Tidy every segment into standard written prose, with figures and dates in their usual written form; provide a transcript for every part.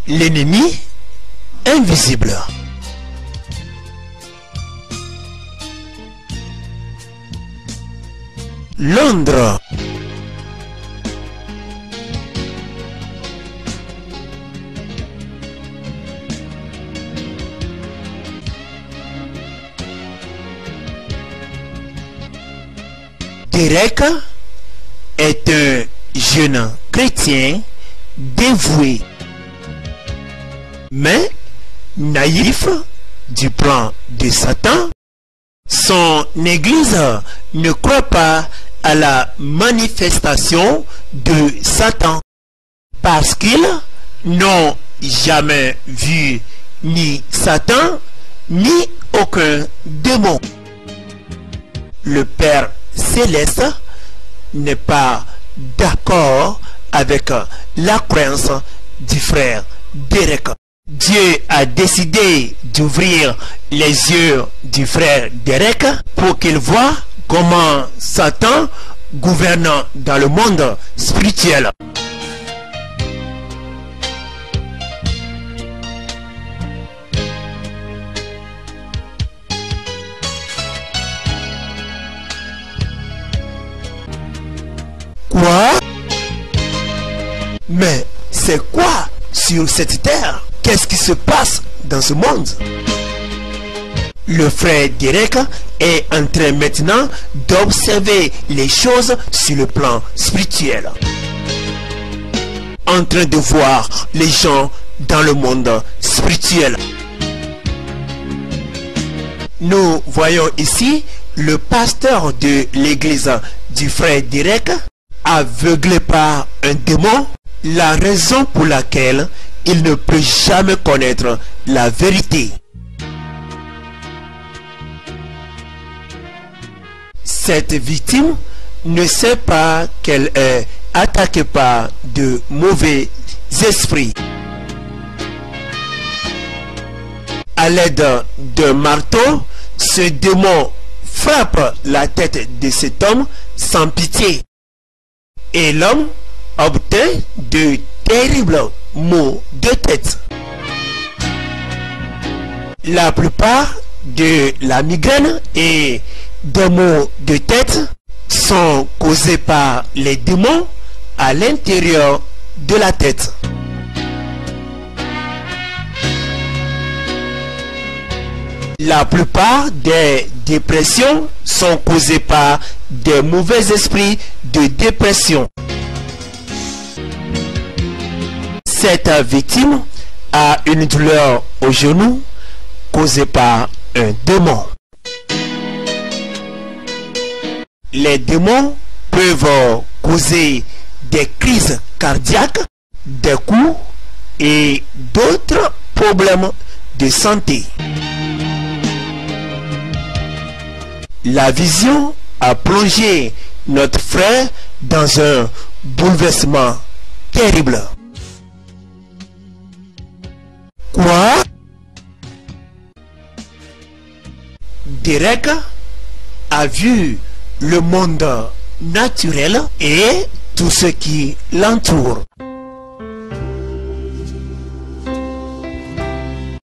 l'ennemi invisible. Londres. Derek est un jeune chrétien dévoué, mais naïf du plan de Satan. Son église ne croit pas à la manifestation de Satan parce qu'ils n'ont jamais vu ni Satan ni aucun démon. Le Père Céleste n'est pas d'accord avec la croyance du frère Derek. Dieu a décidé d'ouvrir les yeux du frère Derek pour qu'il voie comment Satan gouverne dans le monde spirituel. Quoi? Mais c'est quoi sur cette terre? Qu'est-ce qui se passe dans ce monde? Le frère Derek est en train maintenant d'observer les choses sur le plan spirituel. En train de voir les gens dans le monde spirituel. Nous voyons ici le pasteur de l'église du frère Derek, aveuglé par un démon, la raison pour laquelle il ne peut jamais connaître la vérité. Cette victime ne sait pas qu'elle est attaquée par de mauvais esprits. À l'aide d'un marteau, ce démon frappe la tête de cet homme sans pitié. Et l'homme obtient de terribles maux de tête. La plupart de la migraine et des maux de tête sont causés par les démons à l'intérieur de la tête. La plupart des dépressions sont causées par des mauvais esprits de dépression. Cette victime a une douleur au genou causée par un démon. Les démons peuvent causer des crises cardiaques, des coups et d'autres problèmes de santé. La vision a plongé notre frère dans un bouleversement terrible. Quoi? Derek a vu le monde naturel et tout ce qui l'entoure.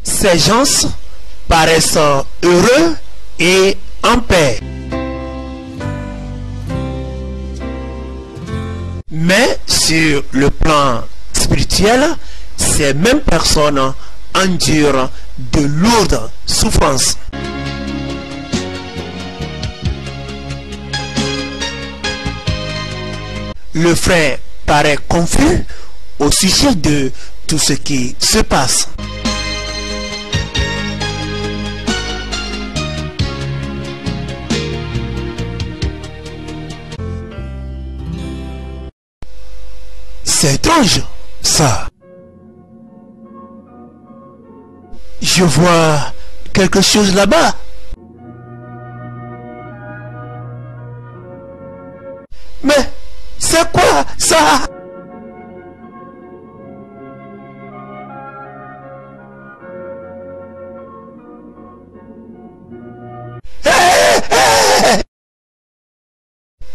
Ces gens paraissent heureux et en paix. Mais sur le plan spirituel, ces mêmes personnes endurent de lourdes souffrances. Le frère paraît confus au sujet de tout ce qui se passe. C'est étrange, ça. Je vois quelque chose là-bas. Mais c'est quoi ça?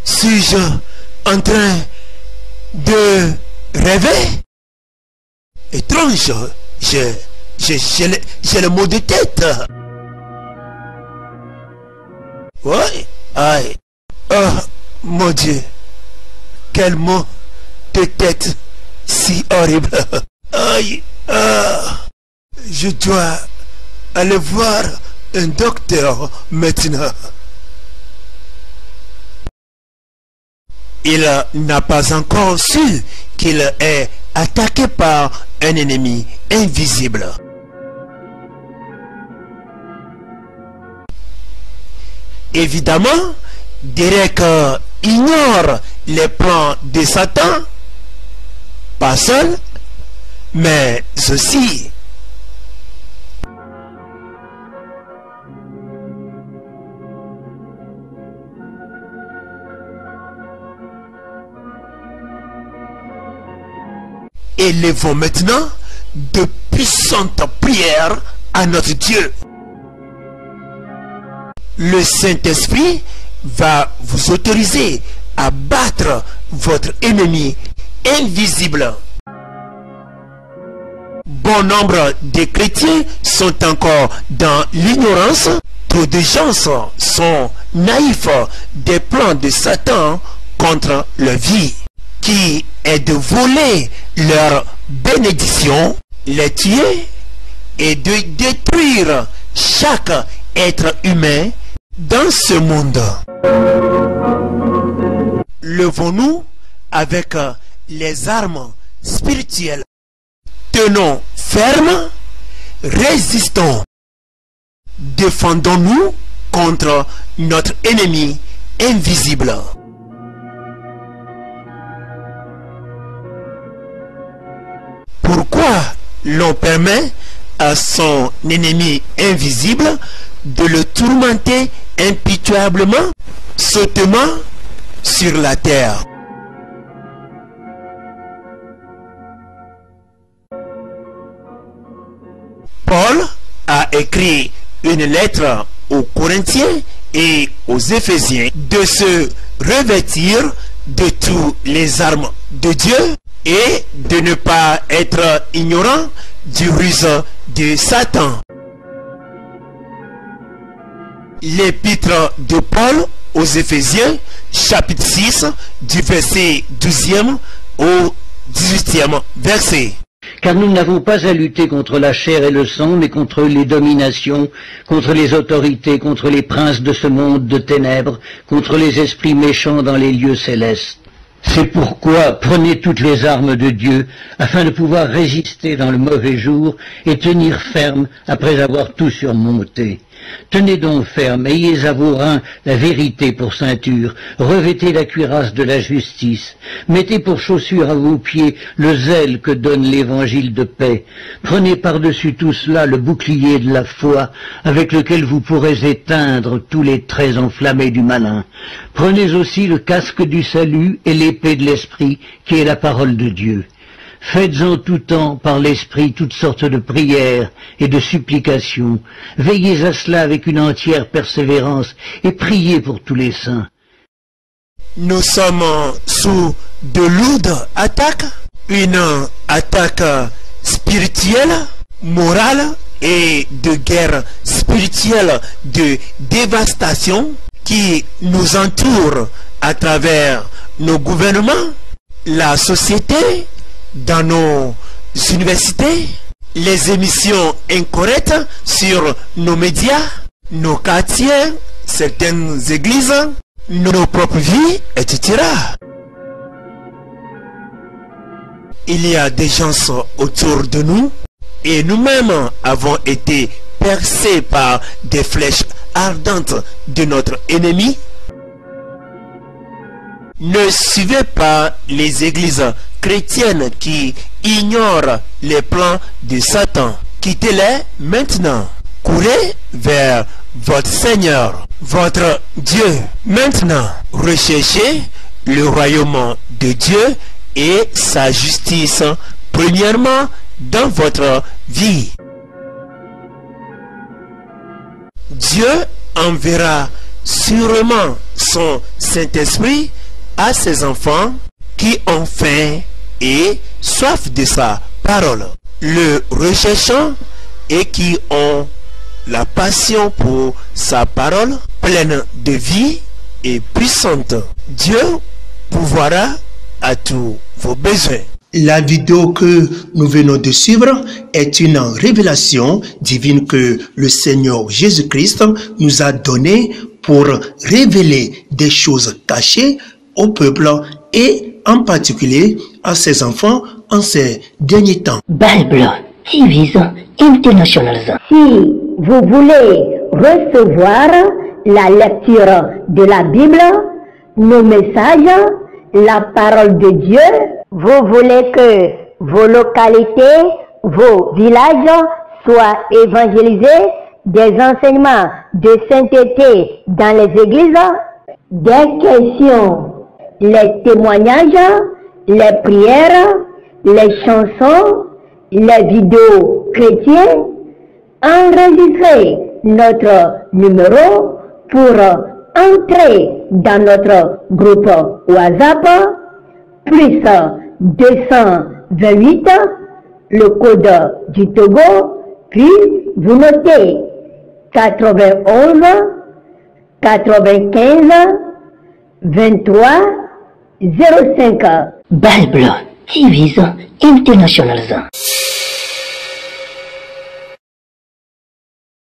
Suis-je en train de rêver? Étrange. étrange. J'ai le mot de tête. Ouais, aïe. Oh, mon Dieu. Quel mot de tête si horrible. Aïe. Je dois aller voir un docteur maintenant. Il n'a pas encore su qu'il est attaqué par un ennemi invisible. Évidemment, Derek ignore les plans de Satan, pas seul, mais aussi. Élevons maintenant de puissantes prières à notre Dieu. Le Saint-Esprit va vous autoriser à battre votre ennemi invisible. Bon nombre de chrétiens sont encore dans l'ignorance. Trop de gens sont naïfs des plans de Satan contre leur vie, qui est de voler leur bénédiction, les tuer et de détruire chaque être humain dans ce monde. Levons-nous avec les armes spirituelles. Tenons ferme, résistons. Défendons-nous contre notre ennemi invisible. Pourquoi l'on permet à son ennemi invisible de le tourmenter impitoyablement, sautement sur la terre? Paul a écrit une lettre aux Corinthiens et aux Éphésiens de se revêtir de toutes les armes de Dieu et de ne pas être ignorant du ruse de Satan. L'épître de Paul aux Éphésiens, chapitre 6, du verset 12e au 18e verset. Car nous n'avons pas à lutter contre la chair et le sang, mais contre les dominations, contre les autorités, contre les princes de ce monde de ténèbres, contre les esprits méchants dans les lieux célestes. C'est pourquoi prenez toutes les armes de Dieu, afin de pouvoir résister dans le mauvais jour et tenir ferme après avoir tout surmonté. Tenez donc ferme, ayez à vos reins la vérité pour ceinture, revêtez la cuirasse de la justice, mettez pour chaussure à vos pieds le zèle que donne l'évangile de paix. Prenez par-dessus tout cela le bouclier de la foi, avec lequel vous pourrez éteindre tous les traits enflammés du malin. Prenez aussi le casque du salut et l'épée de l'esprit, qui est la parole de Dieu. Faites en tout temps par l'Esprit toutes sortes de prières et de supplications. Veillez à cela avec une entière persévérance et priez pour tous les saints. Nous sommes sous de lourdes attaques, une attaque spirituelle, morale et de guerre spirituelle, de dévastation qui nous entoure à travers nos gouvernements, la société, dans nos universités, les émissions incorrectes sur nos médias, nos quartiers, certaines églises, nos propres vies, etc. Il y a des gens autour de nous et nous-mêmes avons été percés par des flèches ardentes de notre ennemi. Ne suivez pas les églises chrétiennes qui ignorent les plans de Satan. Quittez-les maintenant. Courez vers votre Seigneur, votre Dieu. Maintenant, recherchez le royaume de Dieu et sa justice, premièrement, dans votre vie. Dieu enverra sûrement son Saint-Esprit à ses enfants qui ont faim et soif de sa parole. le recherchant et qui ont la passion pour sa parole, pleine de vie et puissante. Dieu pourvoira à tous vos besoins. La vidéo que nous venons de suivre est une révélation divine que le Seigneur Jésus-Christ nous a donnée pour révéler des choses cachées au peuple et en particulier à ses enfants en ces derniers temps. Bible TV International. Si vous voulez recevoir la lecture de la Bible, nos messages, la parole de Dieu, vous voulez que vos localités, vos villages soient évangélisés, des enseignements de sainteté dans les églises, des questions, les témoignages, les prières, les chansons, les vidéos chrétiennes, enregistrez notre numéro pour entrer dans notre groupe WhatsApp, plus 228, le code du Togo, puis vous notez 91 95 23 05. Bible TV International.